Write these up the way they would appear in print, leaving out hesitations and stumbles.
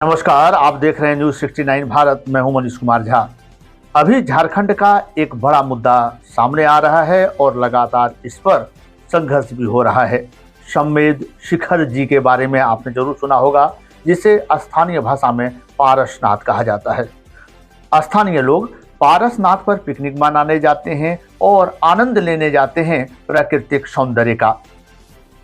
नमस्कार, आप देख रहे हैं न्यूज 69 भारत। मैं हूं मनीष कुमार झा। अभी झारखंड का एक बड़ा मुद्दा सामने आ रहा है और लगातार इस पर संघर्ष भी हो रहा है। संवेद शिखर जी के बारे में आपने जरूर सुना होगा, जिसे स्थानीय भाषा में पारसनाथ कहा जाता है। स्थानीय लोग पारसनाथ पर पिकनिक मनाने जाते हैं और आनंद लेने जाते हैं प्राकृतिक सौंदर्य का।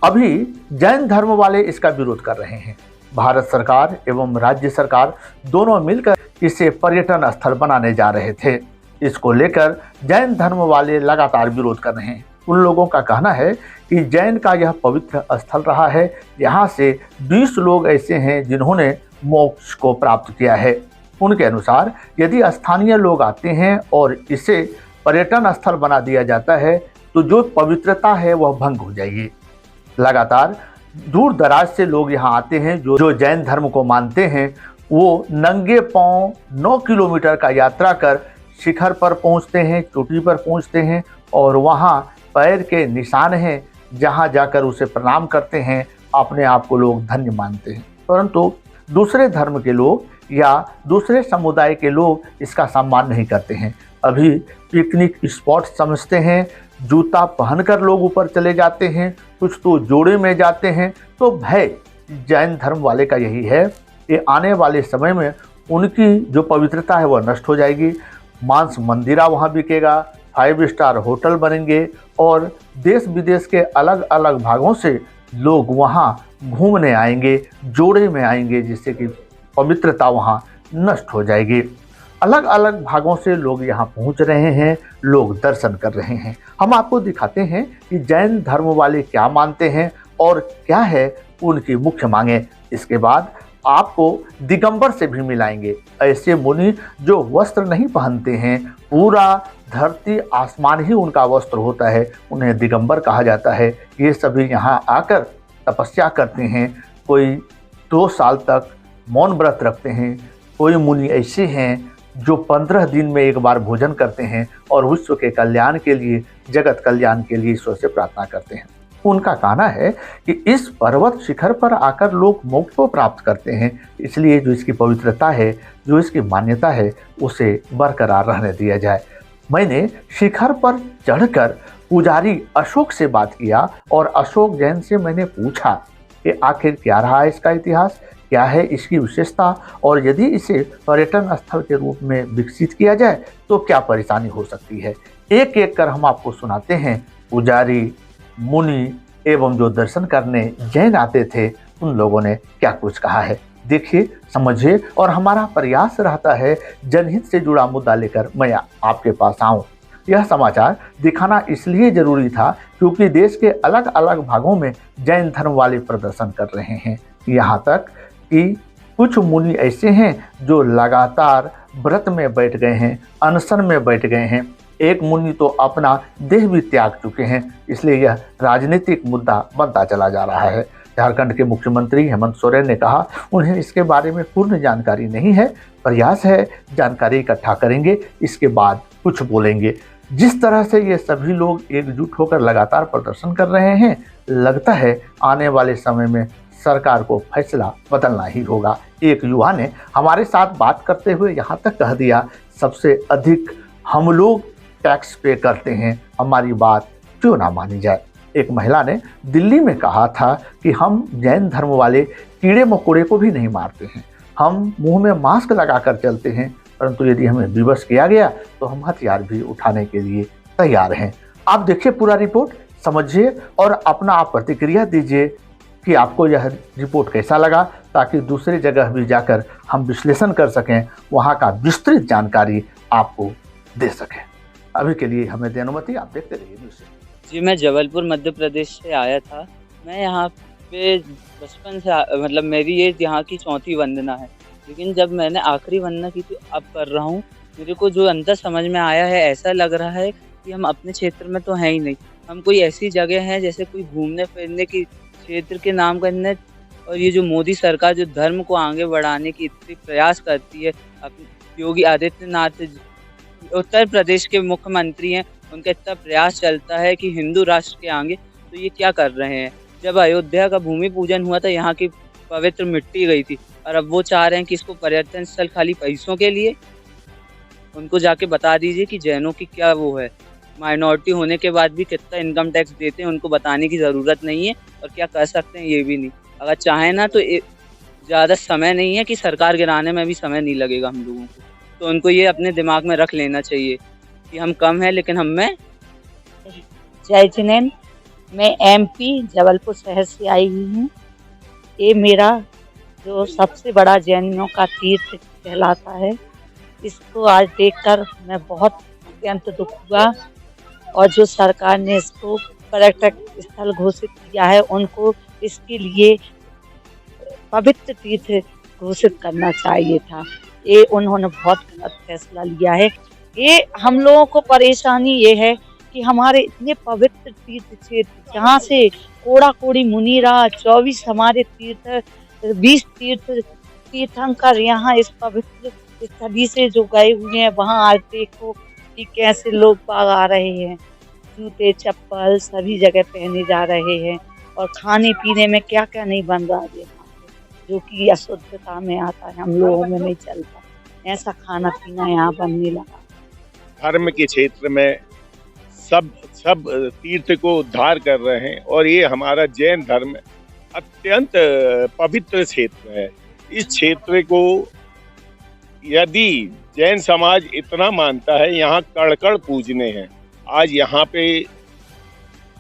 अभी जैन धर्म वाले इसका विरोध कर रहे हैं। भारत सरकार एवं राज्य सरकार दोनों मिलकर इसे पर्यटन स्थल बनाने जा रहे थे। इसको लेकर जैन धर्म वाले लगातार विरोध कर रहे हैं। उन लोगों का कहना है कि जैन का यह पवित्र स्थल रहा है। यहाँ से 20 लोग ऐसे हैं जिन्होंने मोक्ष को प्राप्त किया है। उनके अनुसार यदि स्थानीय लोग आते हैं और इसे पर्यटन स्थल बना दिया जाता है तो जो पवित्रता है वह भंग हो जाएगी। लगातार दूर दराज से लोग यहाँ आते हैं जो जैन धर्म को मानते हैं। वो नंगे पांव 9 किलोमीटर का यात्रा कर शिखर पर पहुँचते हैं, चोटी पर पहुँचते हैं और वहाँ पैर के निशान हैं, जहाँ जाकर उसे प्रणाम करते हैं। अपने आप को लोग धन्य मानते हैं, परंतु दूसरे धर्म के लोग या दूसरे समुदाय के लोग इसका सम्मान नहीं करते हैं। अभी पिकनिक स्पॉट समझते हैं। जूता पहनकर लोग ऊपर चले जाते हैं, कुछ तो जोड़े में जाते हैं। तो भय जैन धर्म वाले का यही है कि आने वाले समय में उनकी जो पवित्रता है वह नष्ट हो जाएगी। मांस मंदिरा वहाँ बिकेगा, 5 स्टार होटल बनेंगे और देश विदेश के अलग अलग भागों से लोग वहाँ घूमने आएंगे, जोड़े में आएंगे, जिससे कि पवित्रता वहाँ नष्ट हो जाएगी। अलग अलग भागों से लोग यहाँ पहुँच रहे हैं, लोग दर्शन कर रहे हैं। हम आपको दिखाते हैं कि जैन धर्म वाले क्या मानते हैं और क्या है उनकी मुख्य मांगे। इसके बाद आपको दिगंबर से भी मिलाएंगे, ऐसे मुनि जो वस्त्र नहीं पहनते हैं, पूरा धरती आसमान ही उनका वस्त्र होता है, उन्हें दिगंबर कहा जाता है। ये सभी यहाँ आकर तपस्या करते हैं। कोई 2 साल तक मौन व्रत रखते हैं। कोई मुनि ऐसे हैं जो 15 दिन में एक बार भोजन करते हैं और विश्व के कल्याण के लिए, जगत कल्याण के लिए ईश्वर से प्रार्थना करते हैं। उनका कहना है कि इस पर्वत शिखर पर आकर लोग मोक्ष को प्राप्त करते हैं, इसलिए जो इसकी पवित्रता है, जो इसकी मान्यता है, उसे बरकरार रहने दिया जाए। मैंने शिखर पर चढ़कर पुजारी अशोक से बात किया और अशोक जैन से मैंने पूछा कि आखिर क्या रहा है इसका इतिहास, क्या है इसकी विशेषता और यदि इसे पर्यटन स्थल के रूप में विकसित किया जाए तो क्या परेशानी हो सकती है। एक एक कर हम आपको सुनाते हैं। पुजारी, मुनि एवं जो दर्शन करने जैन आते थे, उन लोगों ने क्या कुछ कहा है, देखिए, समझिए। और हमारा प्रयास रहता है जनहित से जुड़ा मुद्दा लेकर मैं आपके पास आऊँ। यह समाचार दिखाना इसलिए जरूरी था क्योंकि देश के अलग अलग भागों में जैन धर्म वाले प्रदर्शन कर रहे हैं। यहाँ तक कि कुछ मुनि ऐसे हैं जो लगातार व्रत में बैठ गए हैं, अनशन में बैठ गए हैं। एक मुनि तो अपना देह भी त्याग चुके हैं। इसलिए यह राजनीतिक मुद्दा बनता चला जा रहा है। झारखंड के मुख्यमंत्री हेमंत सोरेन ने कहा उन्हें इसके बारे में पूर्ण जानकारी नहीं है, प्रयास है, जानकारी इकट्ठा करेंगे, इसके बाद कुछ बोलेंगे। जिस तरह से ये सभी लोग एकजुट होकर लगातार प्रदर्शन कर रहे हैं, लगता है आने वाले समय में सरकार को फैसला बदलना ही होगा। एक युवा ने हमारे साथ बात करते हुए यहाँ तक कह दिया, सबसे अधिक हम लोग टैक्स पे करते हैं, हमारी बात क्यों ना मानी जाए। एक महिला ने दिल्ली में कहा था कि हम जैन धर्म वाले कीड़े मकोड़े को भी नहीं मारते हैं, हम मुंह में मास्क लगाकर चलते हैं, परंतु यदि हमें विवश किया गया तो हम हथियार भी उठाने के लिए तैयार हैं। आप देखिए पूरा रिपोर्ट, समझिए और अपना आप प्रतिक्रिया दीजिए कि आपको यह रिपोर्ट कैसा लगा, ताकि दूसरी जगह भी जाकर हम विश्लेषण कर सकें, वहाँ का विस्तृत जानकारी आपको दे सकें। अभी के लिए हमें दे अनुमति, आप देखते रहिए न्यूज़। जी, मैं जबलपुर मध्य प्रदेश से आया था। मैं यहाँ पे बचपन से मतलब मेरी ये यहाँ की 4थी वंदना है, लेकिन जब मैंने आखिरी वंदना की थी, अब कर रहा हूँ, मेरे को जो अंदर समझ में आया है, ऐसा लग रहा है कि हम अपने क्षेत्र में तो हैं ही नहीं। हम कोई ऐसी जगह हैं जैसे कोई घूमने फिरने की क्षेत्र के नाम करने, और ये जो मोदी सरकार जो धर्म को आगे बढ़ाने की इतनी प्रयास करती है, योगी आदित्यनाथ उत्तर प्रदेश के मुख्यमंत्री हैं, उनका इतना प्रयास चलता है कि हिंदू राष्ट्र के आगे, तो ये क्या कर रहे हैं। जब अयोध्या का भूमि पूजन हुआ था, यहाँ की पवित्र मिट्टी गई थी और अब वो चाह रहे हैं कि इसको पर्यटन स्थल खाली पैसों के लिए। उनको जाके बता दीजिए कि जैनों की क्या वो है, माइनॉरिटी होने के बाद भी कितना इनकम टैक्स देते हैं, उनको बताने की ज़रूरत नहीं है और क्या कर सकते हैं ये भी नहीं। अगर चाहें ना तो ज़्यादा समय नहीं है कि सरकार गिराने में भी समय नहीं लगेगा हम लोगों को। तो उनको ये अपने दिमाग में रख लेना चाहिए कि हम कम हैं लेकिन हम में जय जिनेंद्र, मैं एमपी जबलपुर शहर से आई हुई हूँ। ये मेरा जो सबसे बड़ा जैनियों का तीर्थ कहलाता है, इसको आज देखकर मैं बहुत अत्यंत दुख हुआ और जो सरकार ने इसको पर्यटक स्थल घोषित किया है उनको इसके लिए पवित्र तीर्थ घोषित करना चाहिए था। ये उन्होंने बहुत गलत फैसला लिया है। ये हम लोगों को परेशानी ये है कि हमारे इतने पवित्र तीर्थ क्षेत्र जहाँ से कोड़ा कोड़ी मुनि रहा, 24 हमारे तीर्थ 20 तीर्थंकर यहाँ इस पवित्र स्थली से जो गए हुए हैं, वहाँ आज देखो कि कैसे लोग बाग आ रहे हैं, जूते चप्पल सभी जगह पहने जा रहे हैं और खाने पीने में क्या क्या नहीं बन रहा है जो कि अशुद्धता में आता है, हम लोगों में नहीं चलता। ऐसा खाना पीना यहाँ बनने लगा। धर्म के क्षेत्र में सब तीर्थ को उद्धार कर रहे हैं और ये हमारा जैन धर्म अत्यंत पवित्र क्षेत्र है। इस क्षेत्र को यदि जैन समाज इतना मानता है, यहाँ कड़ पूजने हैं। आज यहाँ पे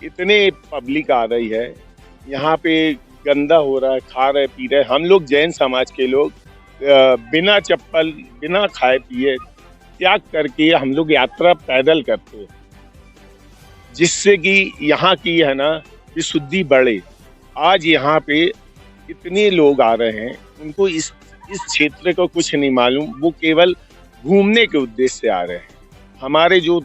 इतने पब्लिक आ रही है, यहाँ पे गंदा हो रहा है, खा रहे पी रहे। हम लोग जैन समाज के लोग बिना चप्पल बिना खाए पिए त्याग करके हम लोग यात्रा पैदल करते हैं, जिससे कि यहाँ की है ना विशुद्धि बढ़े। आज यहाँ पे इतने लोग आ रहे हैं, उनको इस क्षेत्र को कुछ नहीं मालूम, वो केवल घूमने के उद्देश्य से आ रहे हैं। हमारे जो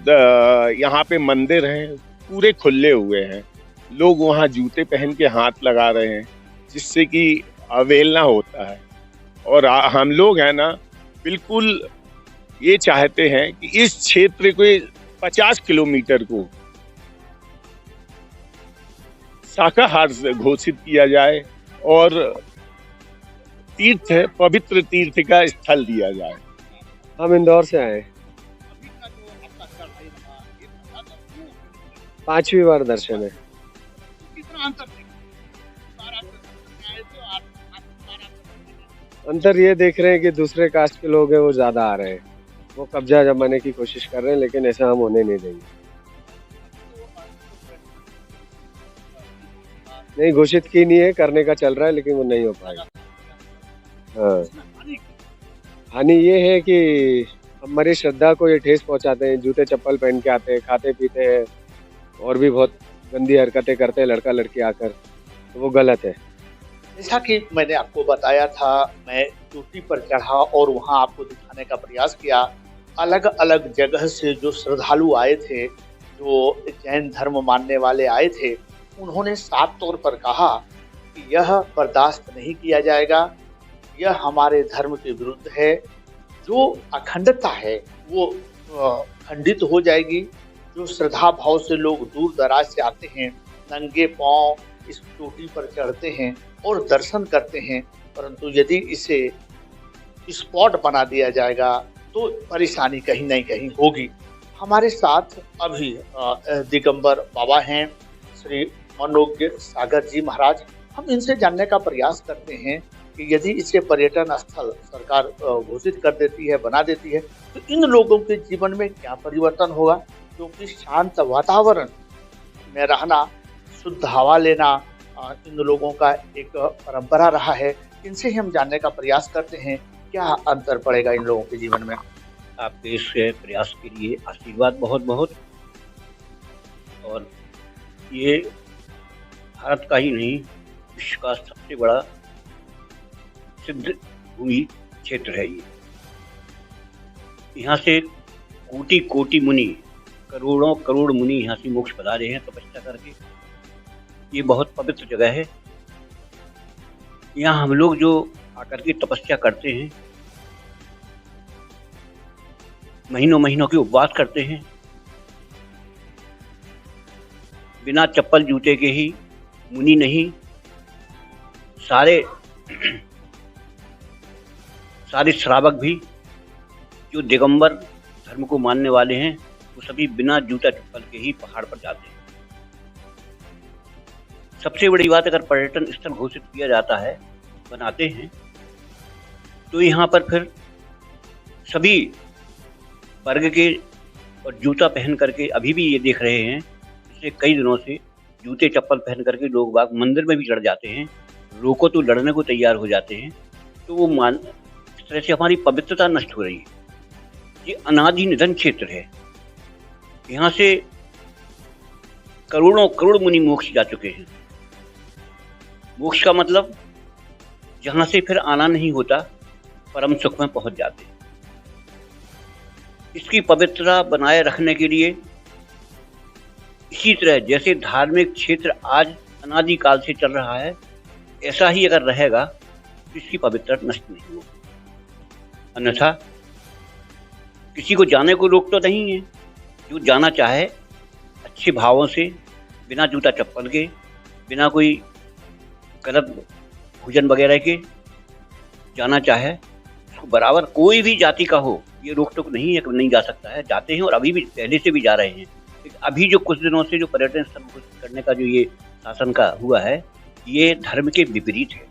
यहाँ पे मंदिर हैं पूरे खुले हुए हैं, लोग वहाँ जूते पहन के हाथ लगा रहे हैं, जिससे कि अवहेलना होता है। और हम लोग है ना बिल्कुल ये चाहते हैं कि इस क्षेत्र को 50 किलोमीटर को शाकाहार घोषित किया जाए और पवित्र तीर्थ का स्थल दिया जाए। हम इंदौर से आए, 5वीं बार दर्शन है। अंतर ये देख रहे हैं कि दूसरे कास्ट के लोग हैं वो ज्यादा आ रहे हैं, वो कब्जा जमाने की कोशिश कर रहे हैं, लेकिन ऐसा हम होने नहीं देंगे। नहीं, घोषित की नहीं है, करने का चल रहा है, लेकिन वो नहीं हो पाएगा। हाँ, हानि ये है कि हमारी श्रद्धा को ये ठेस पहुंचाते हैं, जूते चप्पल पहन के आते हैं, खाते पीते हैं और भी बहुत गंदी हरकतें करते हैं लड़का लड़की आकर, तो वो गलत है। जैसा कि मैंने आपको बताया था, मैं चोटी पर चढ़ा और वहां आपको दिखाने का प्रयास किया। अलग अलग जगह से जो श्रद्धालु आए थे, जो जैन धर्म मानने वाले आए थे, उन्होंने साफ तौर पर कहा कि यह बर्दाश्त नहीं किया जाएगा, यह हमारे धर्म के विरुद्ध है। जो अखंडता है वो खंडित हो जाएगी। जो श्रद्धा भाव से लोग दूर दराज से आते हैं, नंगे पांव इस चोटी पर चढ़ते हैं और दर्शन करते हैं, परंतु यदि इसे स्पॉट बना दिया जाएगा तो परेशानी कहीं नहीं कहीं होगी। हमारे साथ अभी दिगंबर बाबा हैं, श्री मनोज्ञ सागर जी महाराज। हम इनसे जानने का प्रयास करते हैं कि यदि इसे पर्यटन स्थल सरकार घोषित कर देती है, बना देती है, तो इन लोगों के जीवन में क्या परिवर्तन होगा, क्योंकि शांत वातावरण में रहना, शुद्ध हवा लेना इन लोगों का एक परंपरा रहा है। इनसे ही हम जानने का प्रयास करते हैं क्या अंतर पड़ेगा इन लोगों के जीवन में। आपके इस प्रयास के लिए आशीर्वाद बहुत बहुत। और ये भारत का ही नहीं, विश्व का सबसे बड़ा सिद्ध भूमि क्षेत्र है। ये यहाँ से कोटि कोटि मुनि, करोड़ों करोड़ मुनि यहाँ से मोक्ष पधारे हैं तपस्या करके। ये बहुत पवित्र जगह है। यहाँ हम लोग जो आकर के तपस्या करते हैं, महीनों महीनों के उपवास करते हैं, बिना चप्पल जूते के ही, मुनि नहीं, सारे सारे श्रावक भी जो दिगंबर धर्म को मानने वाले हैं वो सभी बिना जूता चप्पल के ही पहाड़ पर जाते हैं। सबसे बड़ी बात, अगर पर्यटन स्थल घोषित किया जाता है, बनाते हैं, तो यहाँ पर फिर सभी वर्ग के और जूता पहन करके अभी भी ये देख रहे हैं, पिछले कई दिनों से जूते चप्पल पहन करके लोग बाग मंदिर में भी चढ़ जाते हैं, रोको तो लड़ने को तैयार हो जाते हैं। तो वो इस तरह से हमारी पवित्रता नष्ट हो रही है। ये अनादि निधन क्षेत्र है, यहाँ से करोड़ों करोड़ मुनि मोक्ष जा चुके हैं। मोक्ष का मतलब जहाँ से फिर आना नहीं होता, परम सुख में पहुंच जाते हैं। इसकी पवित्रता बनाए रखने के लिए इसी तरह जैसे धार्मिक क्षेत्र आज अनादिकाल से चल रहा है, ऐसा ही अगर रहेगा तो इसकी पवित्रता नष्ट नहीं होगी। अन्यथा किसी को जाने को रोक तो नहीं है। जो जाना चाहे अच्छे भावों से, बिना जूता चप्पल के, बिना कोई गलत भोजन वगैरह के जाना चाहे, उसको बराबर कोई भी जाति का हो, ये रोक टोक नहीं है कि नहीं जा सकता है। जाते हैं और अभी भी पहले से भी जा रहे हैं। अभी जो कुछ दिनों से जो पर्यटन स्थल घोषित करने का जो ये शासन का हुआ है, ये धर्म के विपरीत है।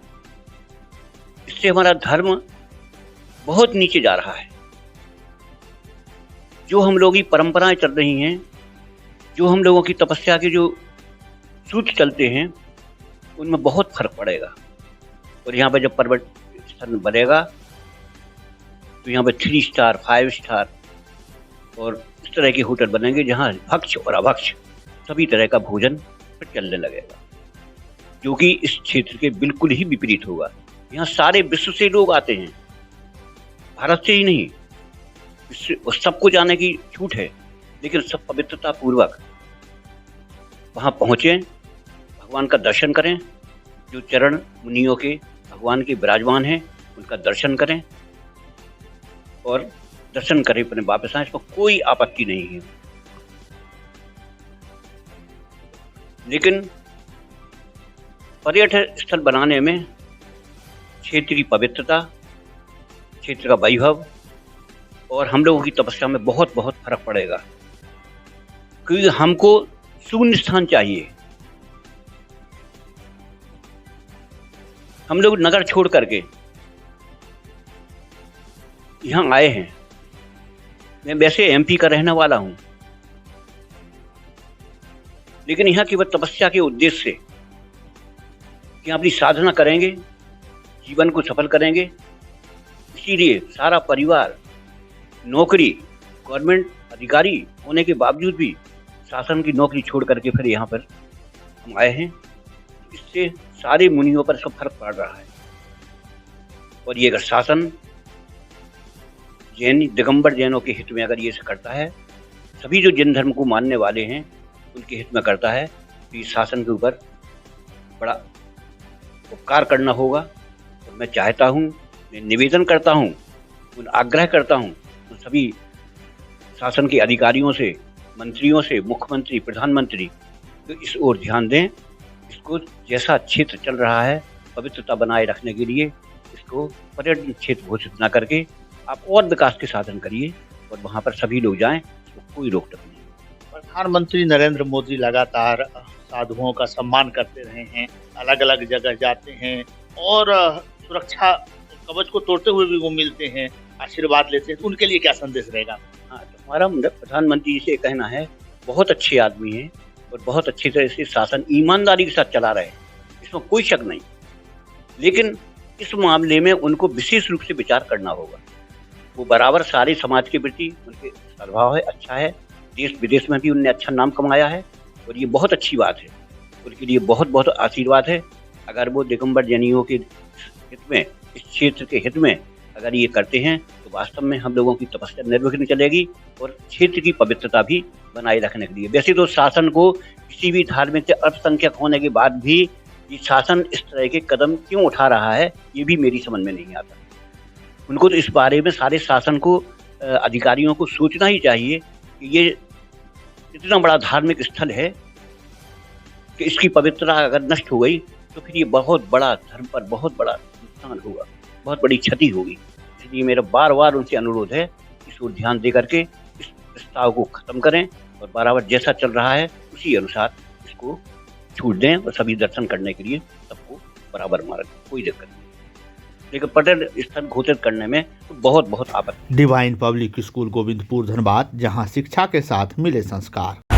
इससे हमारा धर्म बहुत नीचे जा रहा है। जो हम लोगों की परंपराएं चल रही हैं, जो हम लोगों की तपस्या के जो सूत्र चलते हैं, उनमें बहुत फर्क पड़ेगा। और यहाँ पर जब पर्यटन स्थल बनेगा तो यहाँ पर 3 स्टार 5 स्टार और इस तरह के होटल बनेंगे जहाँ भक्ष और अभक्ष सभी तरह का भोजन फिर चलने लगेगा, जो कि इस क्षेत्र के बिल्कुल ही विपरीत होगा। यहाँ सारे विश्व से लोग आते हैं, भारत से ही नहीं। सबको जाने की छूट है, लेकिन सब पवित्रता पूर्वक वहाँ पहुँचे, भगवान का दर्शन करें। जो चरण मुनियों के भगवान के विराजमान हैं, उनका दर्शन करें और दर्शन करें, अपने वापस आए, इसमें कोई आपत्ति नहीं है। लेकिन पर्यटन स्थल बनाने में क्षेत्र की पवित्रता, क्षेत्र का वैभव और हम लोगों की तपस्या में बहुत बहुत फर्क पड़ेगा। क्योंकि हमको शून्य स्थान चाहिए। हम लोग नगर छोड़ करके यहाँ आए हैं। मैं वैसे एमपी का रहने वाला हूँ, लेकिन यहाँ केवल तपस्या के उद्देश्य से कि अपनी साधना करेंगे, जीवन को सफल करेंगे। इसीलिए सारा परिवार नौकरी, गवर्नमेंट अधिकारी होने के बावजूद भी शासन की नौकरी छोड़ करके फिर यहाँ पर हम आए हैं। इससे सारे मुनियों पर सब फर्क पड़ रहा है। और ये अगर शासन जैन दिगंबर जैनों के हित में अगर ये करता है, सभी जो जैन धर्म को मानने वाले हैं उनके हित में करता है, तो इस शासन के ऊपर बड़ा उपकार करना होगा। और मैं चाहता हूँ, मैं निवेदन करता हूँ, आग्रह करता हूँ तो सभी शासन के अधिकारियों से, मंत्रियों से, मुख्यमंत्री, प्रधानमंत्री, तो इस ओर ध्यान दें। इसको जैसा क्षेत्र चल रहा है पवित्रता बनाए रखने के लिए, इसको पर्यटन क्षेत्र घोषित न करके आप और विकास के साधन करिए और वहाँ पर सभी लोग जाएं, इसको कोई रोक टोक नहीं। प्रधानमंत्री नरेंद्र मोदी लगातार साधुओं का सम्मान करते रहे हैं, अलग अलग जगह जाते हैं और सुरक्षा कवच को तोड़ते हुए भी वो मिलते हैं, आशीर्वाद लेते हैं। उनके लिए क्या संदेश रहेगा? हाँ, तो हमारा प्रधानमंत्री जी से कहना है, बहुत अच्छे आदमी हैं और बहुत अच्छी तरह से शासन ईमानदारी के साथ चला रहे हैं, इसमें कोई शक नहीं। लेकिन इस मामले में उनको विशेष रूप से विचार करना होगा। वो बराबर सारे समाज के प्रति उनके सद्भाव है, अच्छा है। देश विदेश में भी उनने अच्छा नाम कमाया है और ये बहुत अच्छी बात है। उनके लिए बहुत बहुत आशीर्वाद है। अगर वो दिगंबर जैनियों के हित में, इस क्षेत्र के हित में अगर ये करते हैं तो वास्तव में हम लोगों की तपस्या निर्विघ्न चलेगी और क्षेत्र की पवित्रता भी बनाए रखने के लिए। वैसे तो शासन को किसी भी धार्मिक से अल्पसंख्यक होने के बाद भी ये शासन इस तरह के कदम क्यों उठा रहा है, ये भी मेरी समझ में नहीं आता। उनको तो इस बारे में सारे शासन को, अधिकारियों को सोचना ही चाहिए कि ये इतना बड़ा धार्मिक स्थल है कि इसकी पवित्रता अगर नष्ट हो गई तो फिर ये बहुत बड़ा धर्म पर बहुत बड़ा नुकसान होगा, बहुत बड़ी क्षति होगी। इसलिए मेरा बार-बार उनसे अनुरोध है कि इस ओर ध्यान दे करके इस प्रस्ताव को खत्म करें और बराबर जैसा चल रहा है उसी अनुसार इसको छूट दें और सभी दर्शन करने के लिए सबको बराबर मार्ग, कोई दिक्कत नहीं। लेकिन पर्यटन स्थल घोषित करने में तो बहुत आपत्ति। Divine public school Govindpur Dhanbad, जहां शिक्षा के साथ मिले संस्कार।